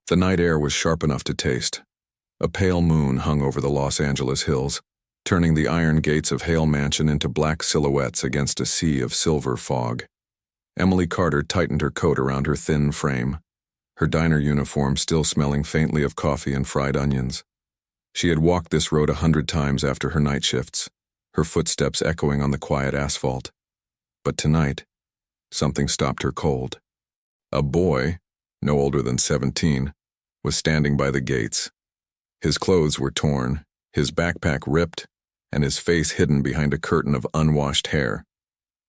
The night air was sharp enough to taste. A pale moon hung over the Los Angeles hills, turning the iron gates of Hale Mansion into black silhouettes against a sea of silver fog. Emily Carter tightened her coat around her thin frame, her diner uniform still smelling faintly of coffee and fried onions. She had walked this road 100 times after her night shifts, her footsteps echoing on the quiet asphalt. But tonight, something stopped her cold. A boy, no older than 17, was standing by the gates. His clothes were torn, his backpack ripped, and his face hidden behind a curtain of unwashed hair.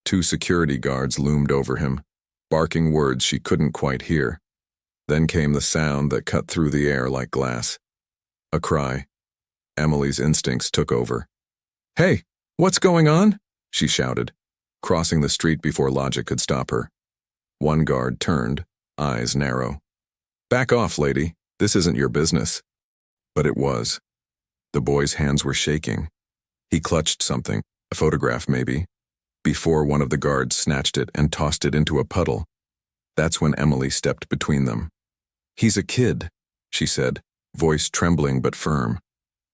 2 security guards loomed over him, barking words she couldn't quite hear. Then came the sound that cut through the air like glass. A cry. Emily's instincts took over. "Hey, what's going on?" she shouted, crossing the street before logic could stop her. One guard turned, eyes narrow. "Back off, lady. This isn't your business." But it was. The boy's hands were shaking. He clutched something, a photograph maybe, before one of the guards snatched it and tossed it into a puddle. That's when Emily stepped between them. "He's a kid," she said, voice trembling but firm.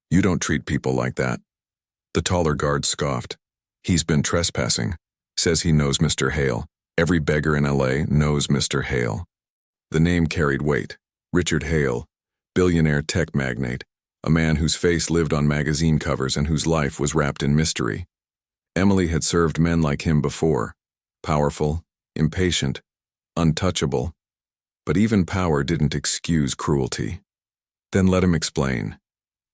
"You don't treat people like that." The taller guard scoffed. "He's been trespassing. Says he knows Mr. Hale. Every beggar in LA knows Mr. Hale." The name carried weight. Richard Hale, billionaire tech magnate, a man whose face lived on magazine covers and whose life was wrapped in mystery. Emily had served men like him before, powerful, impatient, untouchable. But even power didn't excuse cruelty. "Then let him explain,"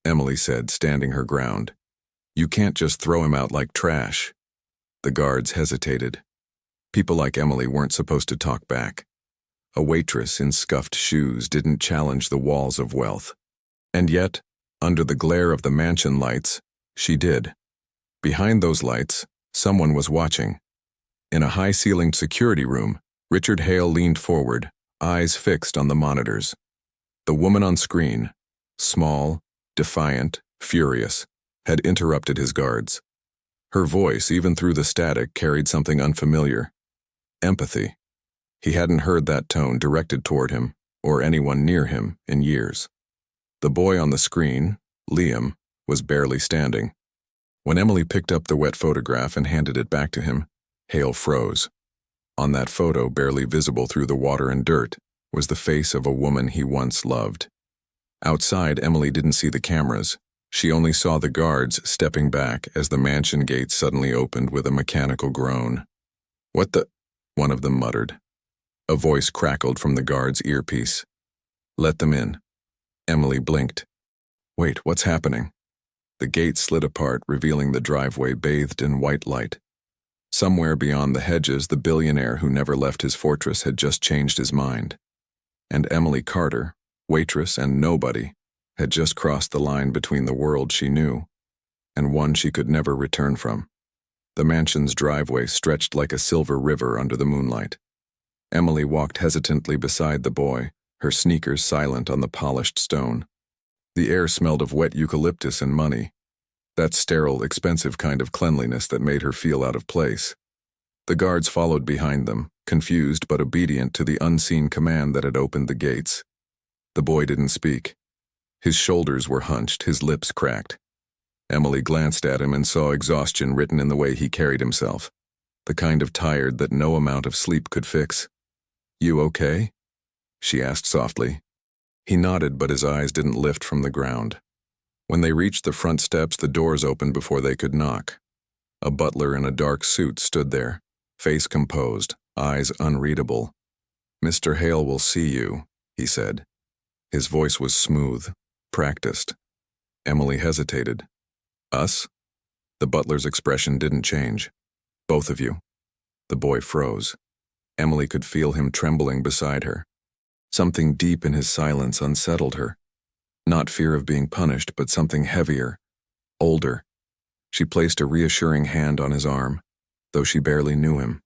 Emily said, standing her ground. "You can't just throw him out like trash." The guards hesitated. People like Emily weren't supposed to talk back. A waitress in scuffed shoes didn't challenge the walls of wealth. And yet, under the glare of the mansion lights, she did. Behind those lights, someone was watching. In a high-ceilinged security room, Richard Hale leaned forward, eyes fixed on the monitors. The woman on screen, small, defiant, furious, had interrupted his guards. Her voice, even through the static, carried something unfamiliar. Empathy. He hadn't heard that tone directed toward him, or anyone near him, in years. The boy on the screen, Liam, was barely standing. When Emily picked up the wet photograph and handed it back to him, Hale froze. On that photo, barely visible through the water and dirt, was the face of a woman he once loved. Outside, Emily didn't see the cameras. She only saw the guards stepping back as the mansion gate suddenly opened with a mechanical groan. "What the?" one of them muttered. A voice crackled from the guard's earpiece. "Let them in." Emily blinked. "Wait, what's happening?" The gate slid apart, revealing the driveway bathed in white light. Somewhere beyond the hedges, the billionaire who never left his fortress had just changed his mind. And Emily Carter, waitress and nobody, had just crossed the line between the world she knew and one she could never return from. The mansion's driveway stretched like a silver river under the moonlight. Emily walked hesitantly beside the boy, her sneakers silent on the polished stone. The air smelled of wet eucalyptus and money, that sterile, expensive kind of cleanliness that made her feel out of place. The guards followed behind them, confused but obedient to the unseen command that had opened the gates. The boy didn't speak. His shoulders were hunched, his lips cracked. Emily glanced at him and saw exhaustion written in the way he carried himself, the kind of tired that no amount of sleep could fix. "You okay?" she asked softly. He nodded, but his eyes didn't lift from the ground. When they reached the front steps, the doors opened before they could knock. A butler in a dark suit stood there, face composed, eyes unreadable. "Mr. Hale will see you," he said. His voice was smooth, practiced. Emily hesitated. "Us?" The butler's expression didn't change. "Both of you." The boy froze. Emily could feel him trembling beside her. Something deep in his silence unsettled her. Not fear of being punished, but something heavier, older. She placed a reassuring hand on his arm, though she barely knew him.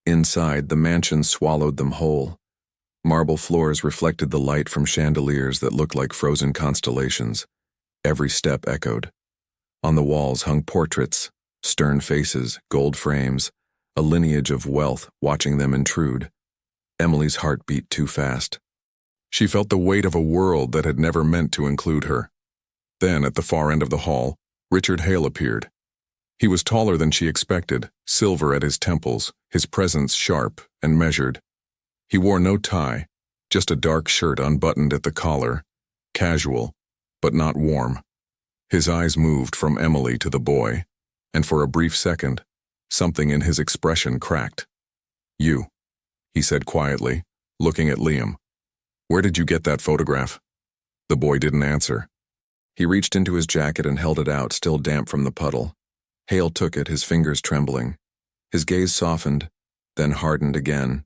Inside, the mansion swallowed them whole. Marble floors reflected the light from chandeliers that looked like frozen constellations. Every step echoed. On the walls hung portraits, stern faces, gold frames, a lineage of wealth watching them intrude. Emily's heart beat too fast. She felt the weight of a world that had never meant to include her. Then, at the far end of the hall, Richard Hale appeared. He was taller than she expected, silver at his temples, his presence sharp and measured. He wore no tie, just a dark shirt unbuttoned at the collar, casual, but not warm. His eyes moved from Emily to the boy, and for a brief second, something in his expression cracked. "You," he said quietly, looking at Liam. "Where did you get that photograph?" The boy didn't answer. He reached into his jacket and held it out, still damp from the puddle. Hale took it, his fingers trembling. His gaze softened, then hardened again,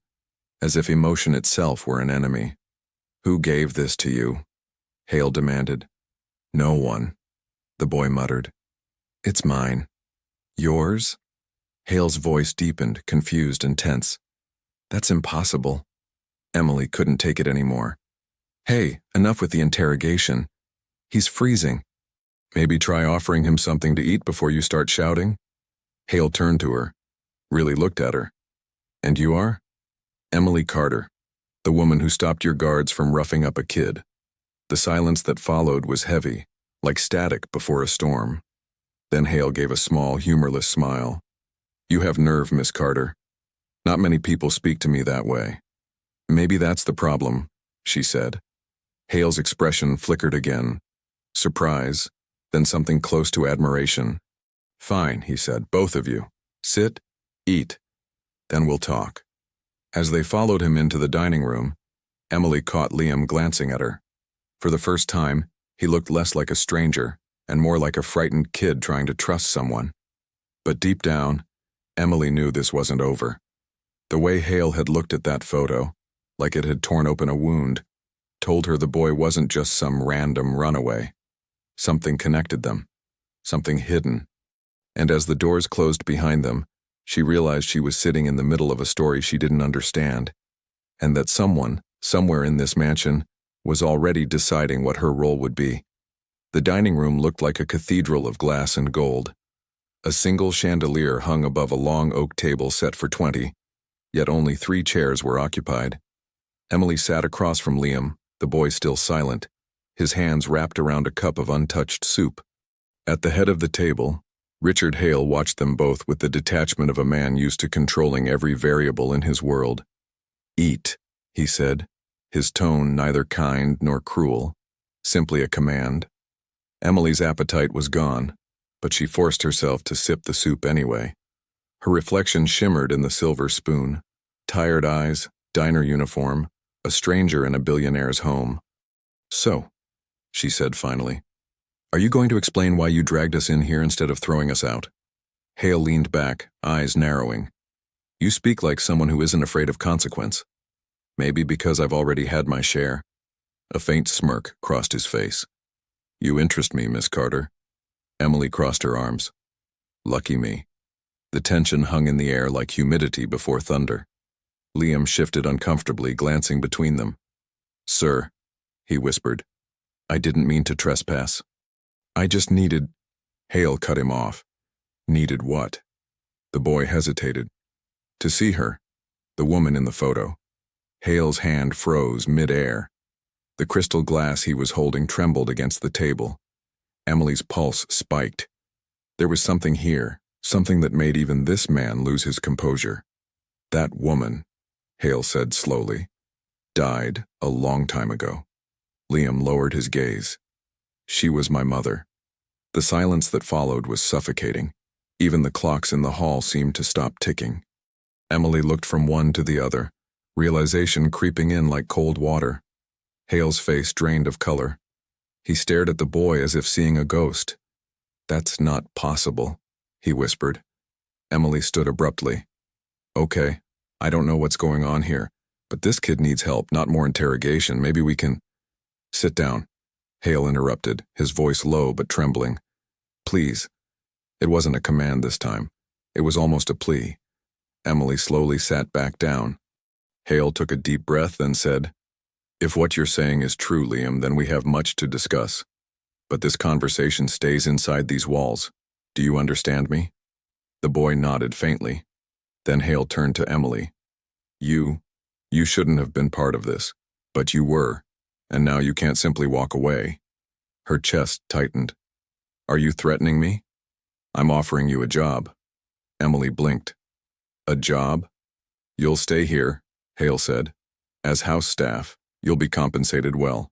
as if emotion itself were an enemy. "Who gave this to you?" Hale demanded. "No one," the boy muttered. "It's mine." "Yours?" Hale's voice deepened, confused and tense. "That's impossible." Emily couldn't take it anymore. "Hey, enough with the interrogation. He's freezing." "Maybe try offering him something to eat before you start shouting?" Hale turned to her, really looked at her. "And you are?" "Emily Carter, the woman who stopped your guards from roughing up a kid." The silence that followed was heavy, like static before a storm. Then Hale gave a small, humorless smile. "You have nerve, Miss Carter. Not many people speak to me that way." "Maybe that's the problem," she said. Hale's expression flickered again. Surprise, then something close to admiration. "Fine," he said, "both of you. Sit, eat. Then we'll talk." As they followed him into the dining room, Emily caught Liam glancing at her. For the first time, he looked less like a stranger and more like a frightened kid trying to trust someone. But deep down, Emily knew this wasn't over. The way Hale had looked at that photo, like it had torn open a wound, told her the boy wasn't just some random runaway. Something connected them, something hidden. And as the doors closed behind them, she realized she was sitting in the middle of a story she didn't understand, and that someone, somewhere in this mansion, was already deciding what her role would be. The dining room looked like a cathedral of glass and gold. A single chandelier hung above a long oak table set for 20, yet only 3 chairs were occupied. Emily sat across from Liam, the boy still silent, his hands wrapped around a cup of untouched soup. At the head of the table, Richard Hale watched them both with the detachment of a man used to controlling every variable in his world. "Eat," he said, his tone neither kind nor cruel, simply a command. Emily's appetite was gone, but she forced herself to sip the soup anyway. Her reflection shimmered in the silver spoon. Tired eyes, diner uniform, a stranger in a billionaire's home. "So," she said finally, "are you going to explain why you dragged us in here instead of throwing us out?" Hale leaned back, eyes narrowing. "You speak like someone who isn't afraid of consequence." "Maybe because I've already had my share." A faint smirk crossed his face. "You interest me, Miss Carter." Emily crossed her arms. "Lucky me." The tension hung in the air like humidity before thunder. Liam shifted uncomfortably, glancing between them. "Sir," he whispered, "I didn't mean to trespass. I just needed—" Hale cut him off. "Needed what?" The boy hesitated. "To see her, the woman in the photo." Hale's hand froze mid-air. The crystal glass he was holding trembled against the table. Emily's pulse spiked. There was something here, something that made even this man lose his composure. "That woman," Hale said slowly, "died a long time ago." Liam lowered his gaze. "She was my mother." The silence that followed was suffocating. Even the clocks in the hall seemed to stop ticking. Emily looked from one to the other, realization creeping in like cold water. Hale's face drained of color. He stared at the boy as if seeing a ghost. "That's not possible," he whispered. Emily stood abruptly. "Okay, I don't know what's going on here, but this kid needs help, not more interrogation. Maybe we can—" "Sit down," Hale interrupted, his voice low but trembling. "Please." It wasn't a command this time. It was almost a plea. Emily slowly sat back down. Hale took a deep breath and said, "If what you're saying is true, Liam, then we have much to discuss. But this conversation stays inside these walls. Do you understand me?" The boy nodded faintly. Then Hale turned to Emily. You shouldn't have been part of this, but you were." And now you can't simply walk away. Her chest tightened. Are you threatening me? I'm offering you a job. Emily blinked. A job? You'll stay here, Hale said. As house staff, you'll be compensated well.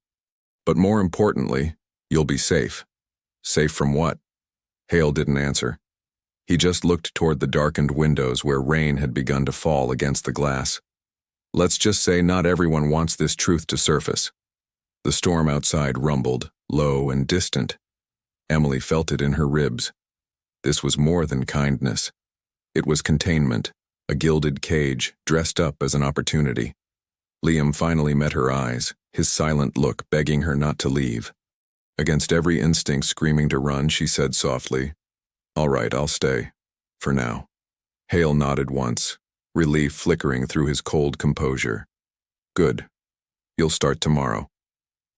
But more importantly, you'll be safe. Safe from what? Hale didn't answer. He just looked toward the darkened windows where rain had begun to fall against the glass. Let's just say not everyone wants this truth to surface. The storm outside rumbled, low and distant. Emily felt it in her ribs. This was more than kindness. It was containment, a gilded cage dressed up as an opportunity. Liam finally met her eyes, his silent look begging her not to leave. Against every instinct screaming to run, she said softly, "All right, I'll stay. For now." Hale nodded once, relief flickering through his cold composure. Good. You'll start tomorrow.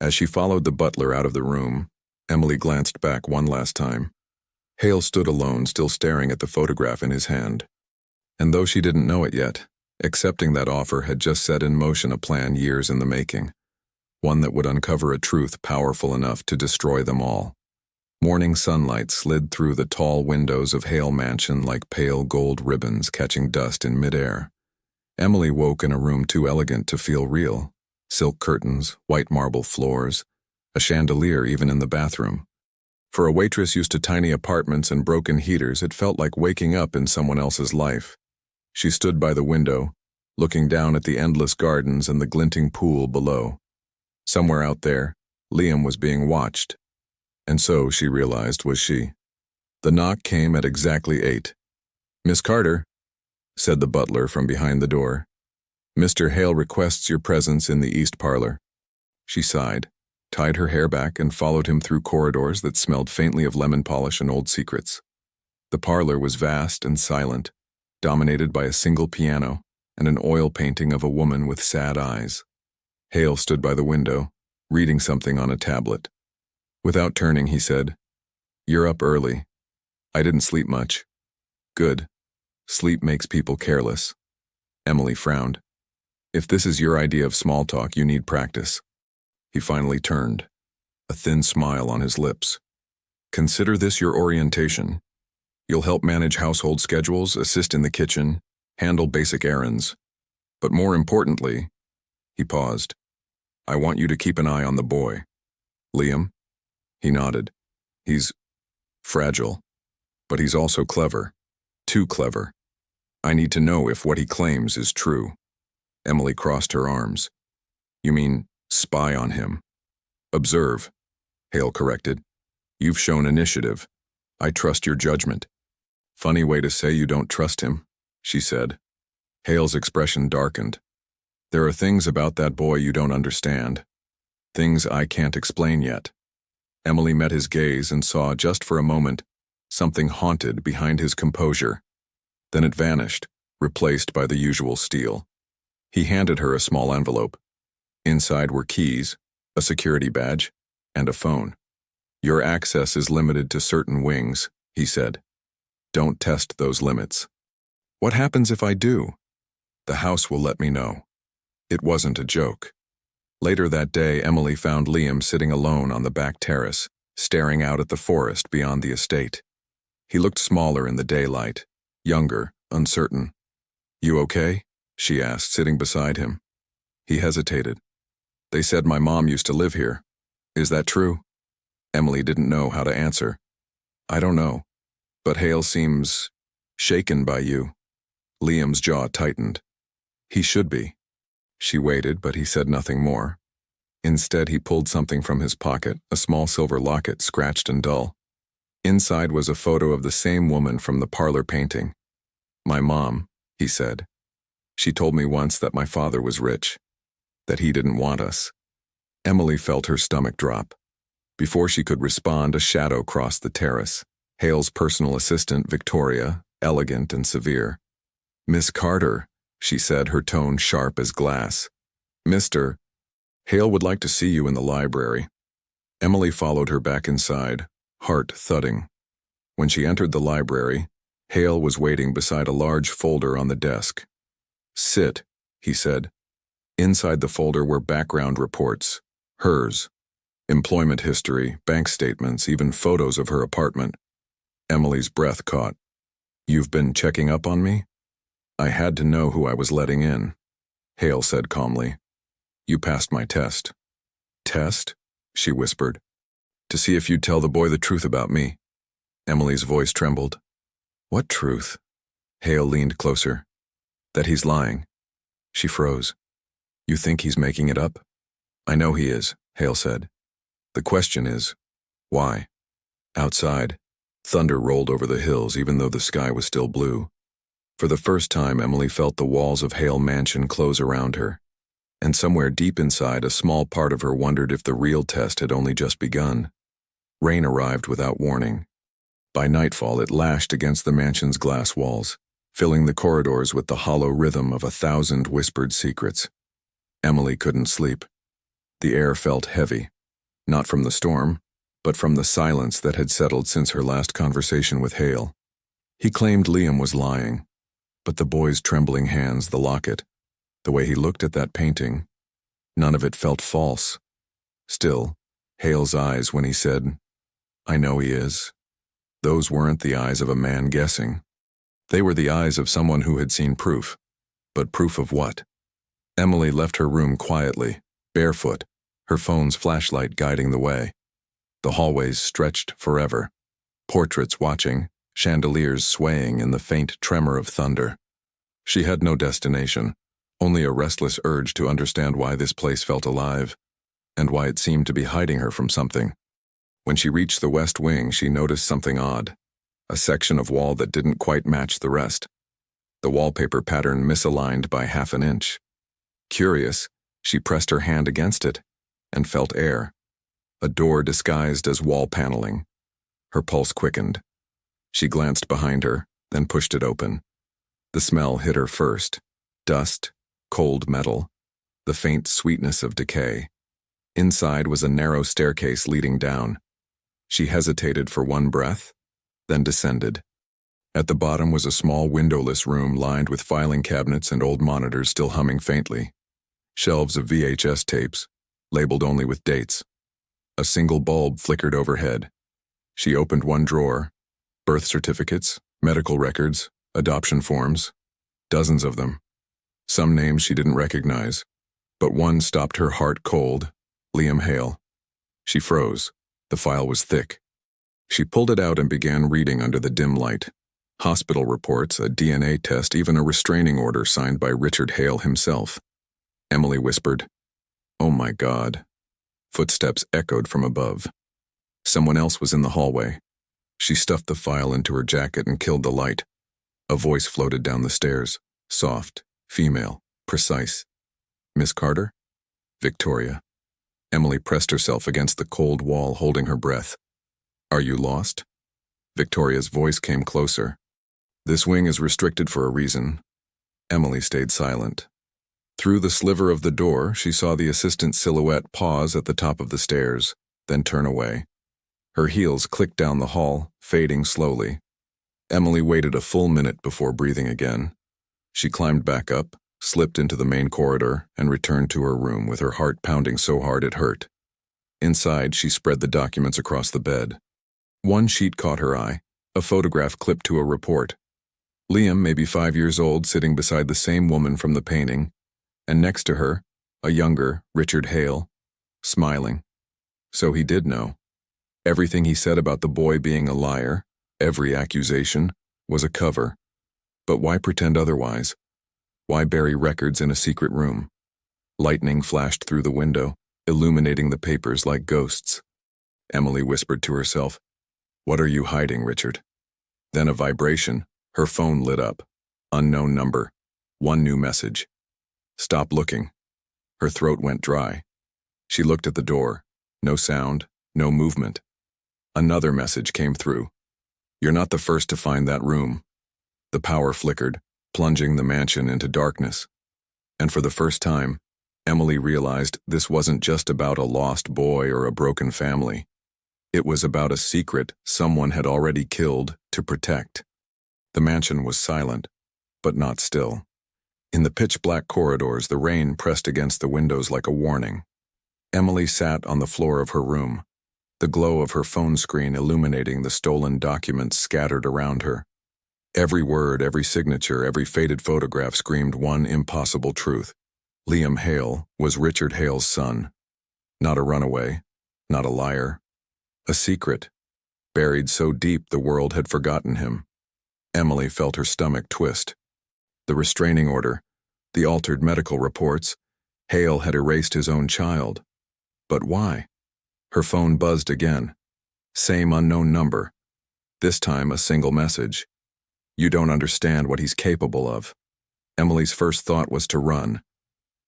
As she followed the butler out of the room, Emily glanced back one last time. Hale stood alone, still staring at the photograph in his hand. And though she didn't know it yet, accepting that offer had just set in motion a plan years in the making, one that would uncover a truth powerful enough to destroy them all. Morning sunlight slid through the tall windows of Hale Mansion like pale gold ribbons catching dust in midair. Emily woke in a room too elegant to feel real. Silk curtains, white marble floors, a chandelier even in the bathroom. For a waitress used to tiny apartments and broken heaters, it felt like waking up in someone else's life. She stood by the window, looking down at the endless gardens and the glinting pool below. Somewhere out there, Liam was being watched. And so, she realized, was she. The knock came at exactly 8. "Miss Carter," said the butler from behind the door. "Mr. Hale requests your presence in the east parlor." She sighed, tied her hair back, and followed him through corridors that smelled faintly of lemon polish and old secrets. The parlor was vast and silent, dominated by a single piano and an oil painting of a woman with sad eyes. Hale stood by the window, reading something on a tablet. Without turning, he said, "You're up early. I didn't sleep much." "Good. Sleep makes people careless." Emily frowned. "If this is your idea of small talk, you need practice." He finally turned, a thin smile on his lips. "Consider this your orientation. You'll help manage household schedules, assist in the kitchen, handle basic errands. But more importantly," he paused, "I want you to keep an eye on the boy." "Liam?" He nodded. "He's fragile, but he's also clever. Too clever. I need to know if what he claims is true." Emily crossed her arms. "You mean spy on him?" "Observe," Hale corrected. "You've shown initiative. I trust your judgment." "Funny way to say you don't trust him," she said. Hale's expression darkened. "There are things about that boy you don't understand. Things I can't explain yet." Emily met his gaze and saw, just for a moment, something haunted behind his composure. Then it vanished, replaced by the usual steel. He handed her a small envelope. Inside were keys, a security badge, and a phone. "Your access is limited to certain wings," he said. "Don't test those limits." "What happens if I do?" "The house will let me know." It wasn't a joke. Later that day, Emily found Liam sitting alone on the back terrace, staring out at the forest beyond the estate. He looked smaller in the daylight, younger, uncertain. "You okay?" she asked, sitting beside him. He hesitated. "They said my mom used to live here. Is that true?" Emily didn't know how to answer. "I don't know, but Hale seems shaken by you." Liam's jaw tightened. "He should be." She waited, but he said nothing more. Instead, he pulled something from his pocket, a small silver locket, scratched and dull. Inside was a photo of the same woman from the parlor painting. "My mom," he said. "She told me once that my father was rich, that he didn't want us." Emily felt her stomach drop. Before she could respond, a shadow crossed the terrace. Hale's personal assistant, Victoria, elegant and severe. "Miss Carter," she said, her tone sharp as glass. "Mr. Hale would like to see you in the library." Emily followed her back inside, heart thudding. When she entered the library, Hale was waiting beside a large folder on the desk. "Sit," he said. Inside the folder were background reports, Hers. Employment history, bank statements, even photos of her apartment. Emily's breath caught. "You've been checking up on me?" "I had to know who I was letting in," Hale said calmly. "You passed my test." "Test?" she whispered. "To see if you'd tell the boy the truth about me." Emily's voice trembled. "What truth?" Hale leaned closer. "That he's lying." She froze. "You think he's making it up?" "I know he is," Hale said. "The question is, why?" Outside, thunder rolled over the hills even though the sky was still blue. For the first time, Emily felt the walls of Hale Mansion close around her. And somewhere deep inside, a small part of her wondered if the real test had only just begun. Rain arrived without warning. By nightfall, it lashed against the mansion's glass walls, filling the corridors with the hollow rhythm of 1,000 whispered secrets. Emily couldn't sleep. The air felt heavy, not from the storm, but from the silence that had settled since her last conversation with Hale. He claimed Liam was lying, but the boy's trembling hands, the locket, the way he looked at that painting, none of it felt false. Still, Hale's eyes when he said, "I know he is," those weren't the eyes of a man guessing. They were the eyes of someone who had seen proof. But proof of what? Emily left her room quietly, barefoot, her phone's flashlight guiding the way. The hallways stretched forever, portraits watching, chandeliers swaying in the faint tremor of thunder. She had no destination, only a restless urge to understand why this place felt alive, and why it seemed to be hiding her from something. When she reached the west wing, she noticed something odd, a section of wall that didn't quite match the rest. The wallpaper pattern misaligned by 1/2 inch. Curious, she pressed her hand against it and felt air. A door disguised as wall paneling. Her pulse quickened. She glanced behind her, then pushed it open. The smell hit her first. Dust, cold metal, the faint sweetness of decay. Inside was a narrow staircase leading down. She hesitated for one breath, then descended. At the bottom was a small windowless room lined with filing cabinets and old monitors still humming faintly. Shelves of VHS tapes, labeled only with dates. A single bulb flickered overhead. She opened one drawer. Birth certificates, medical records, adoption forms. Dozens of them. Some names she didn't recognize, but one stopped her heart cold. Liam Hale. She froze. The file was thick. She pulled it out and began reading under the dim light. Hospital reports, a DNA test, even a restraining order signed by Richard Hale himself. Emily whispered, "Oh my God." Footsteps echoed from above. Someone else was in the hallway. She stuffed the file into her jacket and killed the light. A voice floated down the stairs, soft, female, precise. "Miss Carter?" "Victoria." Emily pressed herself against the cold wall, holding her breath. "Are you lost?" Victoria's voice came closer. "This wing is restricted for a reason." Emily stayed silent. Through the sliver of the door, she saw the assistant's silhouette pause at the top of the stairs, then turn away. Her heels clicked down the hall, fading slowly. Emily waited a full minute before breathing again. She climbed back up, slipped into the main corridor, and returned to her room with her heart pounding so hard it hurt. Inside, she spread the documents across the bed. One sheet caught her eye, a photograph clipped to a report. Liam, maybe 5 years old, sitting beside the same woman from the painting, and next to her, a younger, Richard Hale, smiling. So he did know. Everything he said about the boy being a liar, every accusation, was a cover. But why pretend otherwise? Why bury records in a secret room? Lightning flashed through the window, illuminating the papers like ghosts. Emily whispered to herself, "What are you hiding, Richard?" Then a vibration. Her phone lit up. Unknown number. One new message. "Stop looking." Her throat went dry. She looked at the door. No sound, no movement. Another message came through. "You're not the first to find that room." The power flickered, plunging the mansion into darkness. And for the first time, Emily realized this wasn't just about a lost boy or a broken family. It was about a secret someone had already killed to protect. The mansion was silent, but not still. In the pitch-black corridors, the rain pressed against the windows like a warning. Emily sat on the floor of her room, the glow of her phone screen illuminating the stolen documents scattered around her. Every word, every signature, every faded photograph screamed one impossible truth. Liam Hale was Richard Hale's son. Not a runaway, not a liar. A secret, buried so deep the world had forgotten him. Emily felt her stomach twist. The restraining order, the altered medical reports. Hale had erased his own child. But why? Her phone buzzed again. Same unknown number. This time a single message. You don't understand what he's capable of. Emily's first thought was to run.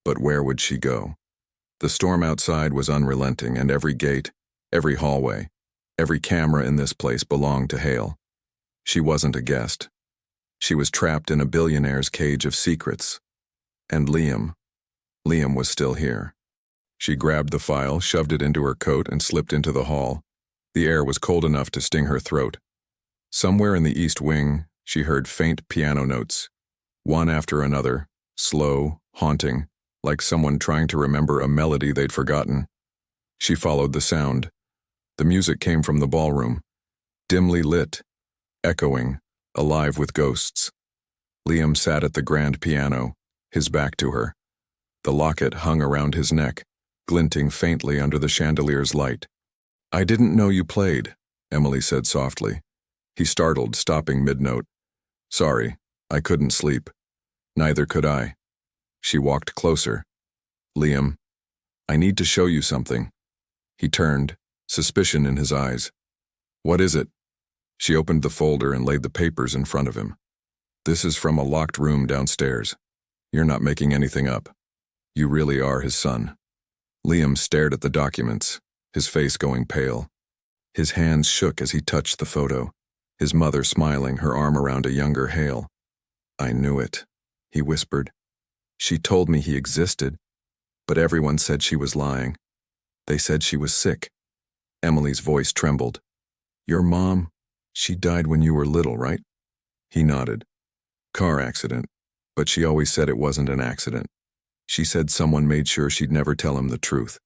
But where would she go? The storm outside was unrelenting, and every gate, every hallway, every camera in this place belonged to Hale. She wasn't a guest. She was trapped in a billionaire's cage of secrets. And Liam was still here. She grabbed the file, shoved it into her coat, and slipped into the hall. The air was cold enough to sting her throat. Somewhere in the east wing, she heard faint piano notes, one after another, slow, haunting, like someone trying to remember a melody they'd forgotten. She followed the sound. The music came from the ballroom, dimly lit, echoing, alive with ghosts. Liam sat at the grand piano, his back to her. The locket hung around his neck, glinting faintly under the chandelier's light. "I didn't know you played," Emily said softly. He startled, stopping mid-note. "Sorry, I couldn't sleep." "Neither could I." She walked closer. "Liam, I need to show you something." He turned, suspicion in his eyes. "What is it?" She opened the folder and laid the papers in front of him. "This is from a locked room downstairs. You're not making anything up. You really are his son." Liam stared at the documents, his face going pale. His hands shook as he touched the photo, his mother smiling, her arm around a younger Hale. "I knew it," he whispered. "She told me he existed, but everyone said she was lying. They said she was sick." Emily's voice trembled. "Your mom, she died when you were little, right?" He nodded. "Car accident, but she always said it wasn't an accident. She said someone made sure she'd never tell him the truth."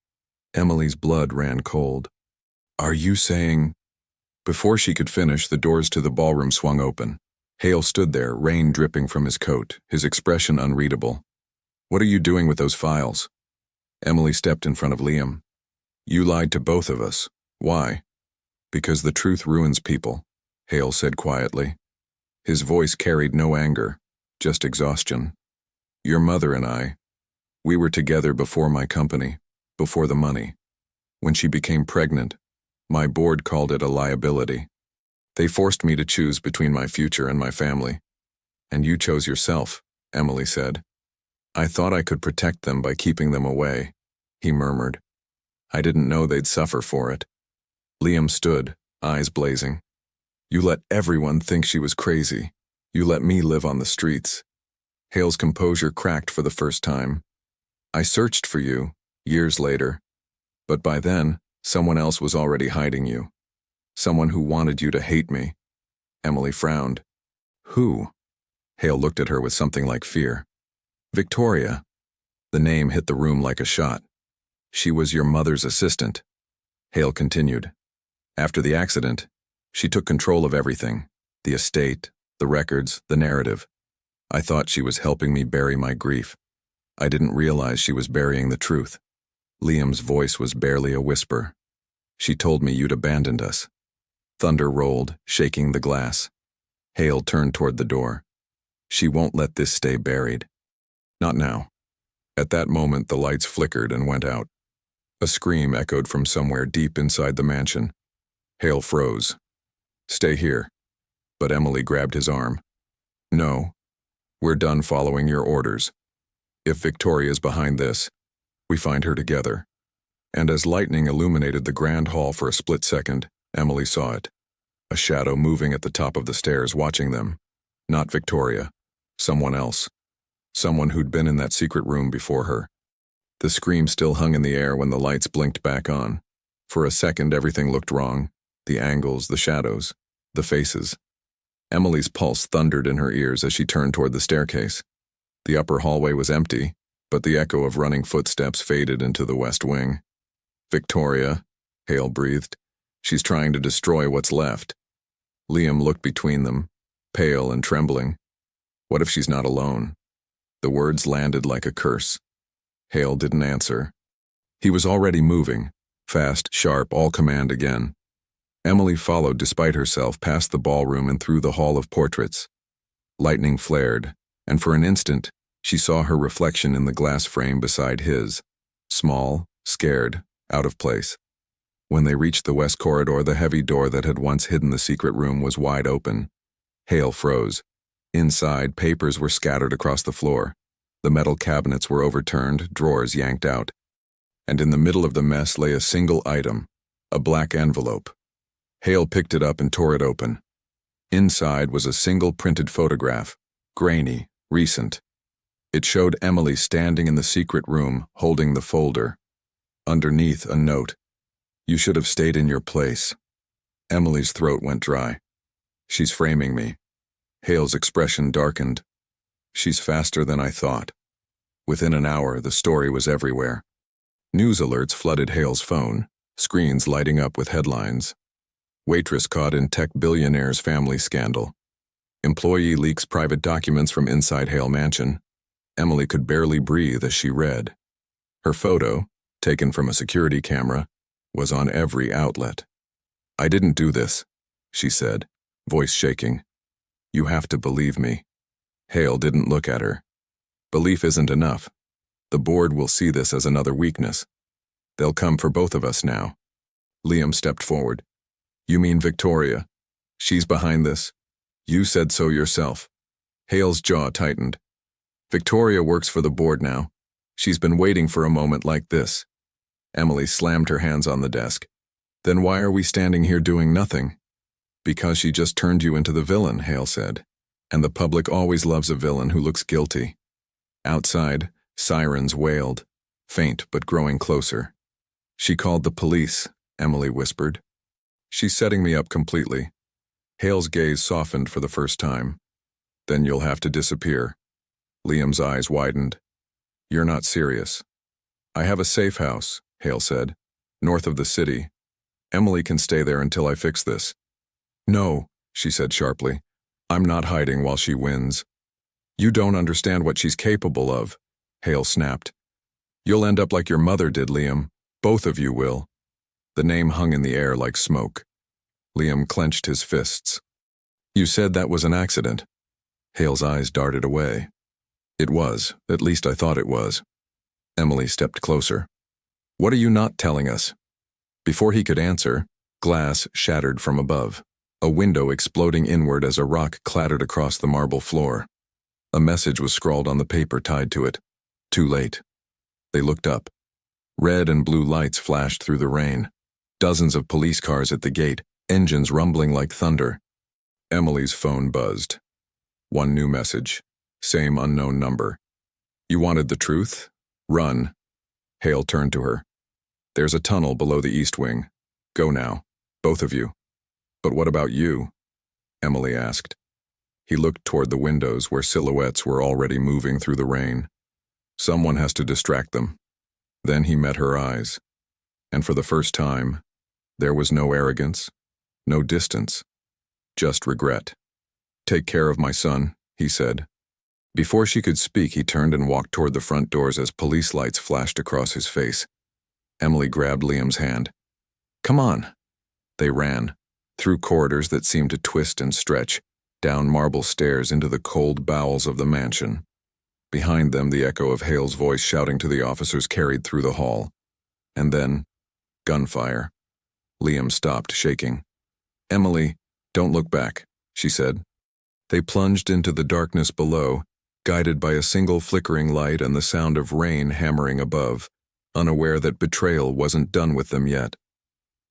Emily's blood ran cold. "Are you saying—" Before she could finish, the doors to the ballroom swung open. Hale stood there, rain dripping from his coat, his expression unreadable. "What are you doing with those files?" Emily stepped in front of Liam. "You lied to both of us. Why?" "Because the truth ruins people," Hale said quietly. His voice carried no anger, just exhaustion. "Your mother and I, we were together before my company, before the money. When she became pregnant, my board called it a liability. They forced me to choose between my future and my family. And you chose yourself," Emily said. "I thought I could protect them by keeping them away," he murmured. "I didn't know they'd suffer for it." Liam stood, eyes blazing. "You let everyone think she was crazy. You let me live on the streets." Hale's composure cracked for the first time. "I searched for you, years later. But by then, someone else was already hiding you. Someone who wanted you to hate me." Emily frowned. "Who?" Hale looked at her with something like fear. "Victoria." The name hit the room like a shot. "She was your mother's assistant." Hale continued. "After the accident, she took control of everything, the estate, the records, the narrative. I thought she was helping me bury my grief. I didn't realize she was burying the truth." Liam's voice was barely a whisper. "She told me you'd abandoned us." Thunder rolled, shaking the glass. Hale turned toward the door. "She won't let this stay buried." "Not now." At that moment, the lights flickered and went out. A scream echoed from somewhere deep inside the mansion. Hale froze. "Stay here." But Emily grabbed his arm. "No. We're done following your orders. If Victoria's behind this, we find her together." And as lightning illuminated the grand hall for a split second, Emily saw it. A shadow moving at the top of the stairs, watching them. Not Victoria. Someone else. Someone who'd been in that secret room before her. The scream still hung in the air when the lights blinked back on. For a second, everything looked wrong. The angles, the shadows, the faces. Emily's pulse thundered in her ears as she turned toward the staircase. The upper hallway was empty, but the echo of running footsteps faded into the west wing. Victoria, Hale breathed. She's trying to destroy what's left. Liam looked between them, pale and trembling. What if she's not alone? The words landed like a curse. Hale didn't answer. He was already moving, fast, sharp, all command again. Emily followed despite herself past the ballroom and through the hall of portraits. Lightning flared, and for an instant, she saw her reflection in the glass frame beside his. Small, scared, out of place. When they reached the west corridor, the heavy door that had once hidden the secret room was wide open. Hale froze. Inside, papers were scattered across the floor. The metal cabinets were overturned, drawers yanked out. And in the middle of the mess lay a single item, a black envelope. Hale picked it up and tore it open. Inside was a single printed photograph, grainy, recent. It showed Emily standing in the secret room, holding the folder. Underneath, a note. "You should have stayed in your place." Emily's throat went dry. "She's framing me." Hale's expression darkened. "She's faster than I thought." Within an hour, the story was everywhere. News alerts flooded Hale's phone, screens lighting up with headlines. Waitress caught in tech billionaire's family scandal. Employee leaks private documents from inside Hale Mansion. Emily could barely breathe as she read. Her photo, taken from a security camera, was on every outlet. "I didn't do this," she said, voice shaking. "You have to believe me." Hale didn't look at her. "Belief isn't enough. The board will see this as another weakness. They'll come for both of us now." Liam stepped forward. "You mean Victoria? She's behind this? You said so yourself." Hale's jaw tightened. "Victoria works for the board now. She's been waiting for a moment like this." Emily slammed her hands on the desk. "Then why are we standing here doing nothing?" "Because she just turned you into the villain," Hale said. "And the public always loves a villain who looks guilty." Outside, sirens wailed, faint but growing closer. "She called the police," Emily whispered. "She's setting me up completely." Hale's gaze softened for the first time. "Then you'll have to disappear." Liam's eyes widened. "You're not serious." "I have a safe house," Hale said, "north of the city. Emily can stay there until I fix this." "No," she said sharply. "I'm not hiding while she wins." "You don't understand what she's capable of," Hale snapped. "You'll end up like your mother did, Liam. Both of you will." The name hung in the air like smoke. Liam clenched his fists. "You said that was an accident." Hale's eyes darted away. "It was. At least I thought it was." Emily stepped closer. "What are you not telling us?" Before he could answer, glass shattered from above, a window exploding inward as a rock clattered across the marble floor. A message was scrawled on the paper tied to it. "Too late." They looked up. Red and blue lights flashed through the rain. Dozens of police cars at the gate, engines rumbling like thunder. Emily's phone buzzed. One new message. Same unknown number. "You wanted the truth? Run." Hale turned to her. "There's a tunnel below the east wing. Go now, both of you." "But what about you?" Emily asked. He looked toward the windows where silhouettes were already moving through the rain. "Someone has to distract them." Then he met her eyes. And for the first time, there was no arrogance, no distance, just regret. "Take care of my son," he said. Before she could speak, he turned and walked toward the front doors as police lights flashed across his face. Emily grabbed Liam's hand. "Come on." They ran, through corridors that seemed to twist and stretch, down marble stairs into the cold bowels of the mansion. Behind them, the echo of Hale's voice shouting to the officers carried through the hall. And then, gunfire. Liam stopped, shaking. "Emily, don't look back," she said. They plunged into the darkness below, guided by a single flickering light and the sound of rain hammering above, unaware that betrayal wasn't done with them yet.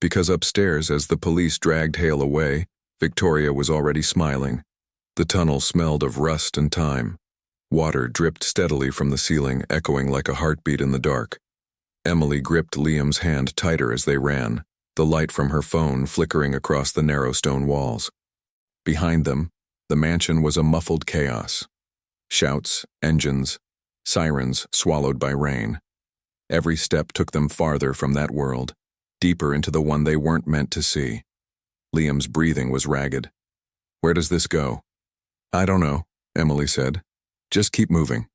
Because upstairs, as the police dragged Hale away, Victoria was already smiling. The tunnel smelled of rust and time. Water dripped steadily from the ceiling, echoing like a heartbeat in the dark. Emily gripped Liam's hand tighter as they ran, the light from her phone flickering across the narrow stone walls. Behind them, the mansion was a muffled chaos. Shouts, engines, sirens swallowed by rain. Every step took them farther from that world, deeper into the one they weren't meant to see. Liam's breathing was ragged. "Where does this go?" "I don't know," Emily said. "Just keep moving."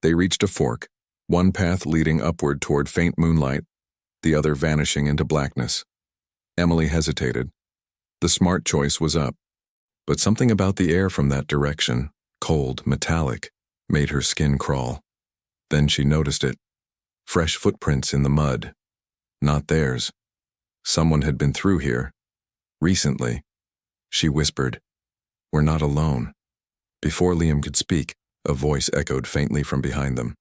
They reached a fork, one path leading upward toward faint moonlight, the other vanishing into blackness. Emily hesitated. The smart choice was up, but something about the air from that direction, cold, metallic, made her skin crawl. Then she noticed it. Fresh footprints in the mud. Not theirs. Someone had been through here. Recently. She whispered, "We're not alone." Before Liam could speak, a voice echoed faintly from behind them.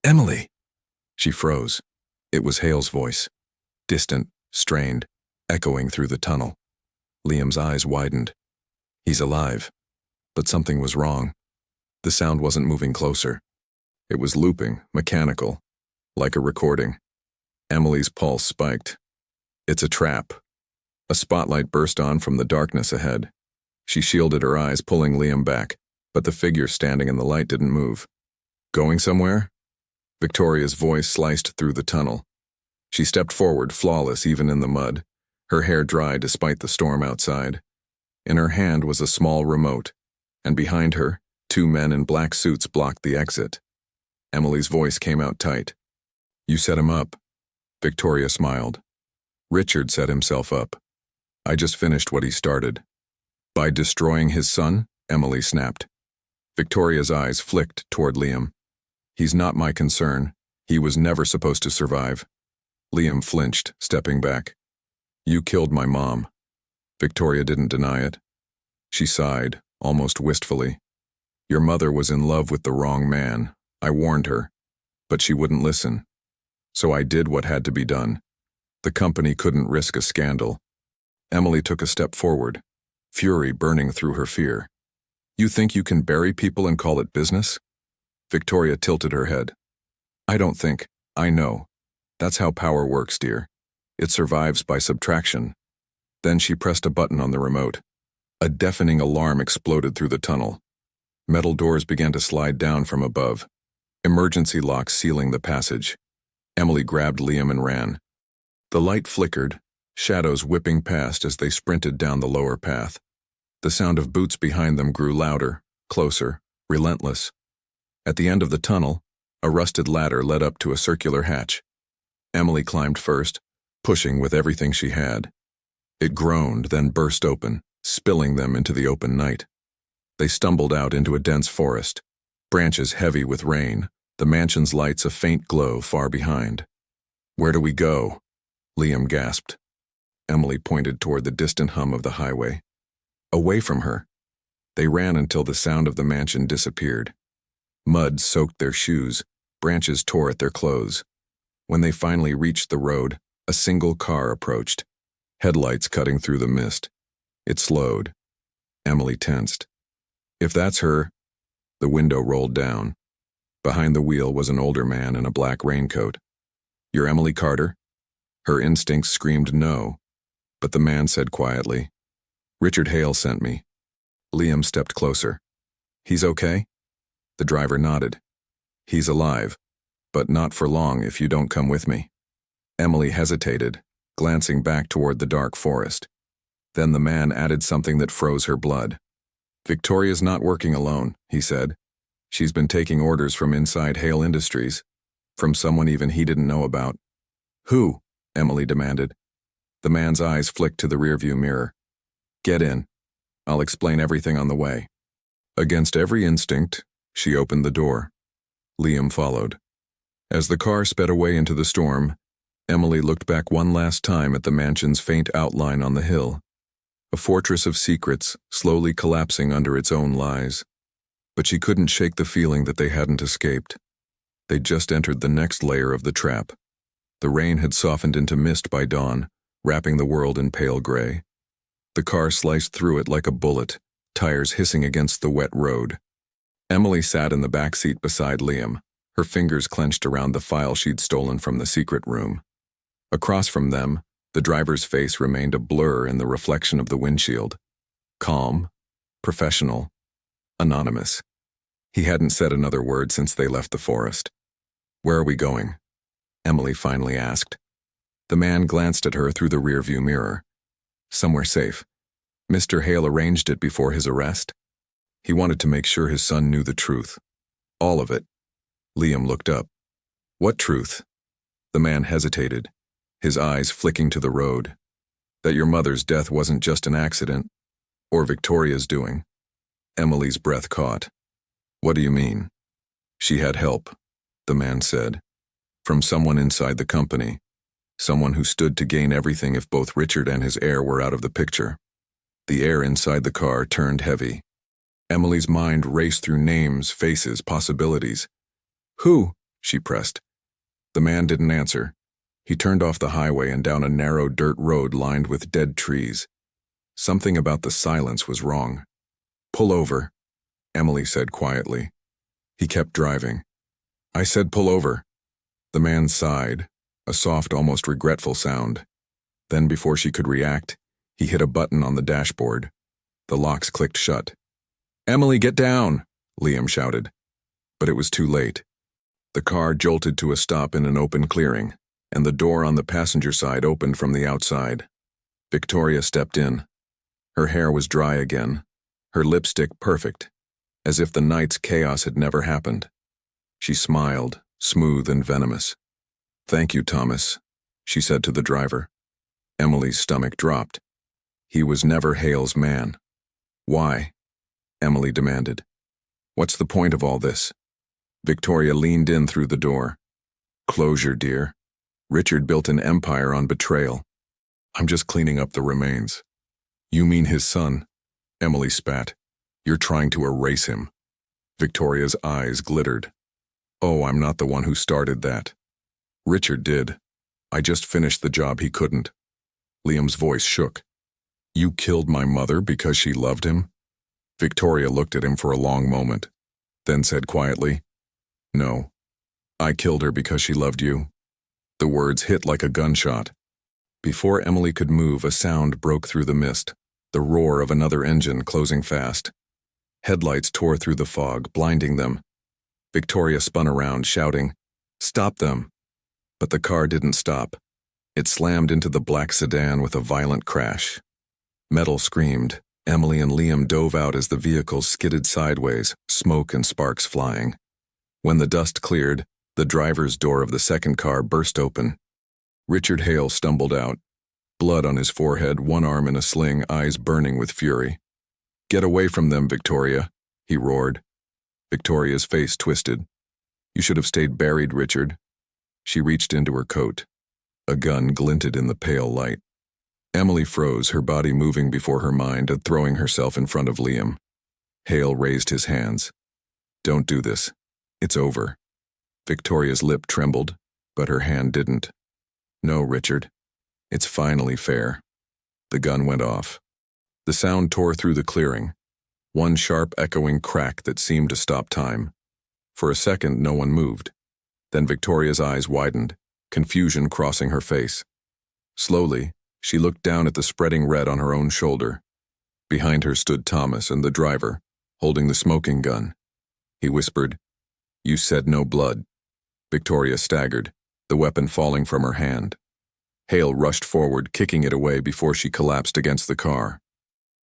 "Emily!" She froze. It was Hale's voice. Distant, strained, echoing through the tunnel. Liam's eyes widened. He's alive. But something was wrong. The sound wasn't moving closer. It was looping, mechanical, like a recording. Emily's pulse spiked. "It's a trap." A spotlight burst on from the darkness ahead. She shielded her eyes, pulling Liam back, but the figure standing in the light didn't move. "Going somewhere?" Victoria's voice sliced through the tunnel. She stepped forward, flawless even in the mud, her hair dry despite the storm outside. In her hand was a small remote, and behind her, 2 men in black suits blocked the exit. Emily's voice came out tight. "You set him up." Victoria smiled. "Richard set himself up. I just finished what he started." "By destroying his son?" Emily snapped. Victoria's eyes flicked toward Liam. "He's not my concern. He was never supposed to survive." Liam flinched, stepping back. "You killed my mom." Victoria didn't deny it. She sighed, almost wistfully. "Your mother was in love with the wrong man. I warned her. But she wouldn't listen. So I did what had to be done. The company couldn't risk a scandal." Emily took a step forward, fury burning through her fear. "You think you can bury people and call it business?" Victoria tilted her head. "I don't think. I know. That's how power works, dear. It survives by subtraction." Then she pressed a button on the remote. A deafening alarm exploded through the tunnel. Metal doors began to slide down from above, emergency locks sealing the passage. Emily grabbed Liam and ran. The light flickered, shadows whipping past as they sprinted down the lower path. The sound of boots behind them grew louder, closer, relentless. At the end of the tunnel, a rusted ladder led up to a circular hatch. Emily climbed first, pushing with everything she had. It groaned, then burst open, spilling them into the open night. They stumbled out into a dense forest, branches heavy with rain, the mansion's lights a faint glow far behind. "Where do we go?" Liam gasped. Emily pointed toward the distant hum of the highway. Away from her. They ran until the sound of the mansion disappeared. Mud soaked their shoes, branches tore at their clothes. When they finally reached the road, a single car approached, headlights cutting through the mist. It slowed. Emily tensed. "If that's her..." The window rolled down. Behind the wheel was an older man in a black raincoat. "You're Emily Carter?" Her instincts screamed no, but the man said quietly, "Richard Hale sent me." Liam stepped closer. "He's okay?" The driver nodded. "He's alive, but not for long if you don't come with me." Emily hesitated, glancing back toward the dark forest. Then the man added something that froze her blood. "Victoria's not working alone," he said. "She's been taking orders from inside Hale Industries, from someone even he didn't know about." "Who?" Emily demanded. The man's eyes flicked to the rearview mirror. "Get in. I'll explain everything on the way." Against every instinct, she opened the door. Liam followed. As the car sped away into the storm, Emily looked back one last time at the mansion's faint outline on the hill, a fortress of secrets slowly collapsing under its own lies. But she couldn't shake the feeling that they hadn't escaped. They'd just entered the next layer of the trap. The rain had softened into mist by dawn, wrapping the world in pale gray. The car sliced through it like a bullet, tires hissing against the wet road. Emily sat in the back seat beside Liam, her fingers clenched around the file she'd stolen from the secret room. Across from them, the driver's face remained a blur in the reflection of the windshield. Calm, professional, anonymous. He hadn't said another word since they left the forest. "Where are we going?" Emily finally asked. The man glanced at her through the rearview mirror. Somewhere safe. Mr. Hale arranged it before his arrest. He wanted to make sure his son knew the truth. All of it. Liam looked up. What truth? The man hesitated, his eyes flicking to the road. That your mother's death wasn't just an accident, or Victoria's doing. Emily's breath caught. What do you mean? She had help, the man said. From someone inside the company. Someone who stood to gain everything if both Richard and his heir were out of the picture. The air inside the car turned heavy. Emily's mind raced through names, faces, possibilities. Who? She pressed. The man didn't answer. He turned off the highway and down a narrow dirt road lined with dead trees. Something about the silence was wrong. Pull over, Emily said quietly. He kept driving. I said pull over. The man sighed, a soft, almost regretful sound. Then before she could react, he hit a button on the dashboard. The locks clicked shut. Emily, get down, Liam shouted. But it was too late. The car jolted to a stop in an open clearing, and the door on the passenger side opened from the outside. Victoria stepped in. Her hair was dry again, her lipstick perfect, as if the night's chaos had never happened. She smiled, smooth and venomous. Thank you, Thomas, she said to the driver. Emily's stomach dropped. He was never Hale's man. Why? Emily demanded. What's the point of all this? Victoria leaned in through the door. Closure, dear. Richard built an empire on betrayal. I'm just cleaning up the remains. You mean his son? Emily spat. You're trying to erase him. Victoria's eyes glittered. Oh, I'm not the one who started that. Richard did. I just finished the job he couldn't. Liam's voice shook. You killed my mother because she loved him? Victoria looked at him for a long moment, then said quietly, No. I killed her because she loved you. The words hit like a gunshot. Before Emily could move, a sound broke through the mist, the roar of another engine closing fast. Headlights tore through the fog, blinding them. Victoria spun around, shouting, Stop them! But the car didn't stop. It slammed into the black sedan with a violent crash. Metal screamed. Emily and Liam dove out as the vehicle skidded sideways, smoke and sparks flying. When the dust cleared, the driver's door of the second car burst open. Richard Hale stumbled out, blood on his forehead, one arm in a sling, eyes burning with fury. Get away from them, Victoria, he roared. Victoria's face twisted. You should have stayed buried, Richard. She reached into her coat. A gun glinted in the pale light. Emily froze, her body moving before her mind and throwing herself in front of Liam. Hale raised his hands. Don't do this. It's over. Victoria's lip trembled, but her hand didn't. No, Richard. It's finally fair. The gun went off. The sound tore through the clearing, one sharp echoing crack that seemed to stop time. For a second, no one moved. Then Victoria's eyes widened, confusion crossing her face. Slowly, she looked down at the spreading red on her own shoulder. Behind her stood Thomas and the driver, holding the smoking gun. He whispered, You said no blood. Victoria staggered, the weapon falling from her hand. Hale rushed forward, kicking it away before she collapsed against the car.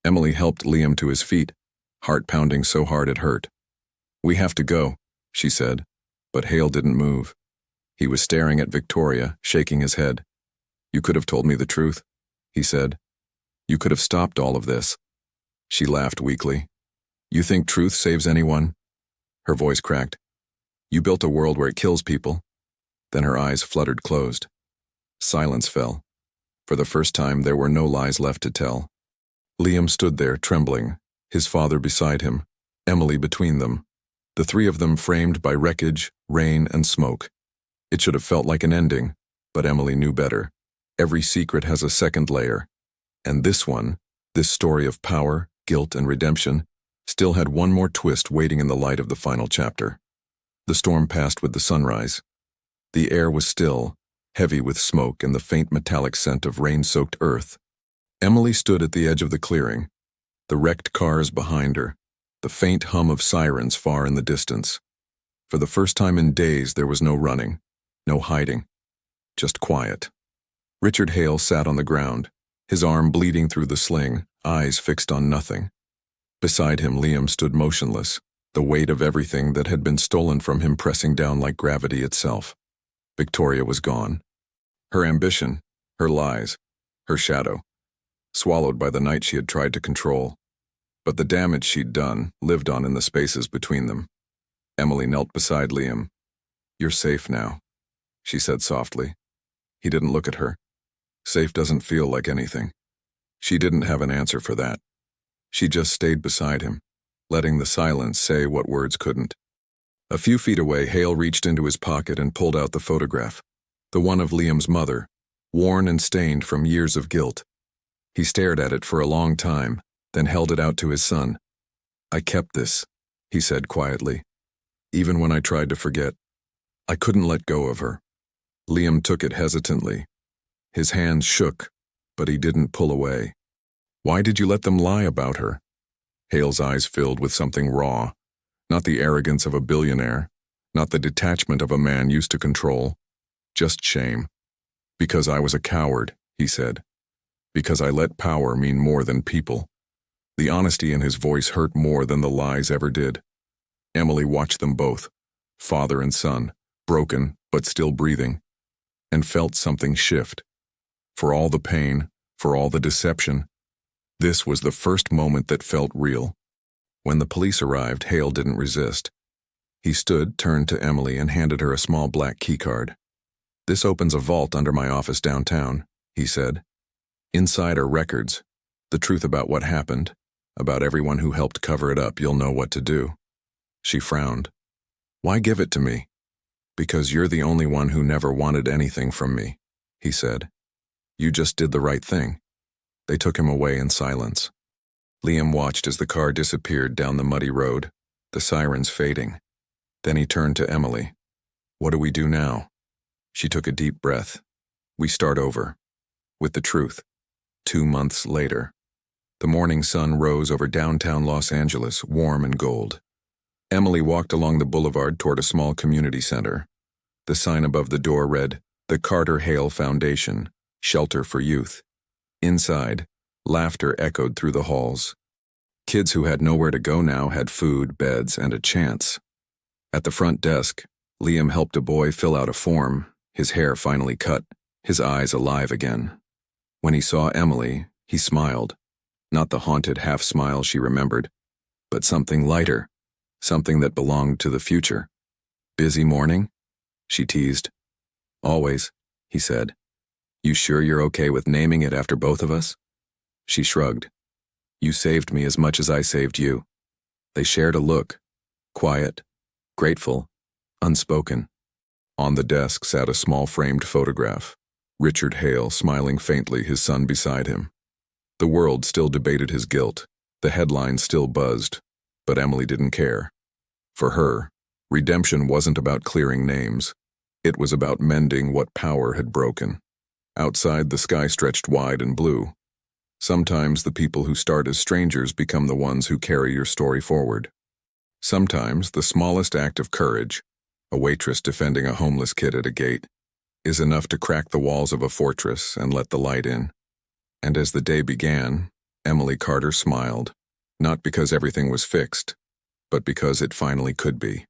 Emily helped Liam to his feet, heart pounding so hard it hurt. We have to go, she said, but Hale didn't move. He was staring at Victoria, shaking his head. You could have told me the truth, he said. You could have stopped all of this. She laughed weakly. You think truth saves anyone? Her voice cracked. You built a world where it kills people. Then her eyes fluttered closed. Silence fell. For the first time, there were no lies left to tell. Liam stood there, trembling, his father beside him, Emily between them, the three of them framed by wreckage, rain, and smoke. It should have felt like an ending, but Emily knew better. Every secret has a second layer. And this one, this story of power, guilt, and redemption, still had one more twist waiting in the light of the final chapter. The storm passed with the sunrise. The air was still, heavy with smoke and the faint metallic scent of rain-soaked earth. Emily stood at the edge of the clearing, the wrecked cars behind her, the faint hum of sirens far in the distance. For the first time in days, there was no running, no hiding. just quiet. Richard Hale sat on the ground, his arm bleeding through the sling, eyes fixed on nothing. Beside him, Liam stood motionless, the weight of everything that had been stolen from him pressing down like gravity itself. Victoria was gone. Her ambition, her lies, her shadow, swallowed by the night she had tried to control. But the damage she'd done lived on in the spaces between them. Emily knelt beside Liam. "You're safe now," she said softly. He didn't look at her. Safe doesn't feel like anything. She didn't have an answer for that. She just stayed beside him, letting the silence say what words couldn't. A few feet away, Hale reached into his pocket and pulled out the photograph, the one of Liam's mother, worn and stained from years of guilt. He stared at it for a long time, then held it out to his son. "I kept this," he said quietly. "Even when I tried to forget, I couldn't let go of her." Liam took it hesitantly. His hands shook, but he didn't pull away. "Why did you let them lie about her?" Hale's eyes filled with something raw, not the arrogance of a billionaire, not the detachment of a man used to control, just shame. "Because I was a coward," he said. "Because I let power mean more than people." The honesty in his voice hurt more than the lies ever did. Emily watched them both, father and son, broken but still breathing, and felt something shift. For all the pain, for all the deception, this was the first moment that felt real. When the police arrived, Hale didn't resist. He stood, turned to Emily, and handed her a small black keycard. "This opens a vault under my office downtown," he said. "Inside are records, the truth about what happened, about everyone who helped cover it up. You'll know what to do." She frowned. "Why give it to me?" "Because you're the only one who never wanted anything from me," he said. "You just did the right thing." They took him away in silence. Liam watched as the car disappeared down the muddy road, the sirens fading. Then he turned to Emily. "What do we do now?" She took a deep breath. "We start over. With the truth." 2 months later. The morning sun rose over downtown Los Angeles, warm and gold. Emily walked along the boulevard toward a small community center. The sign above the door read, "The Carter Hale Foundation, Shelter for Youth." Inside, laughter echoed through the halls. Kids who had nowhere to go now had food, beds, and a chance. At the front desk, Liam helped a boy fill out a form, his hair finally cut, his eyes alive again. When he saw Emily, he smiled. Not the haunted half-smile she remembered, but something lighter, something that belonged to the future. "Busy morning?" she teased. "Always," he said. "You sure you're okay with naming it after both of us?" She shrugged. "You saved me as much as I saved you." They shared a look, quiet, grateful, unspoken. On the desk sat a small framed photograph, Richard Hale smiling faintly, his son beside him. The world still debated his guilt, the headlines still buzzed, but Emily didn't care. For her, redemption wasn't about clearing names. It was about mending what power had broken. Outside, the sky stretched wide and blue. Sometimes the people who start as strangers become the ones who carry your story forward. Sometimes the smallest act of courage, a waitress defending a homeless kid at a gate, is enough to crack the walls of a fortress and let the light in. And as the day began, Emily Carter smiled, not because everything was fixed, but because it finally could be.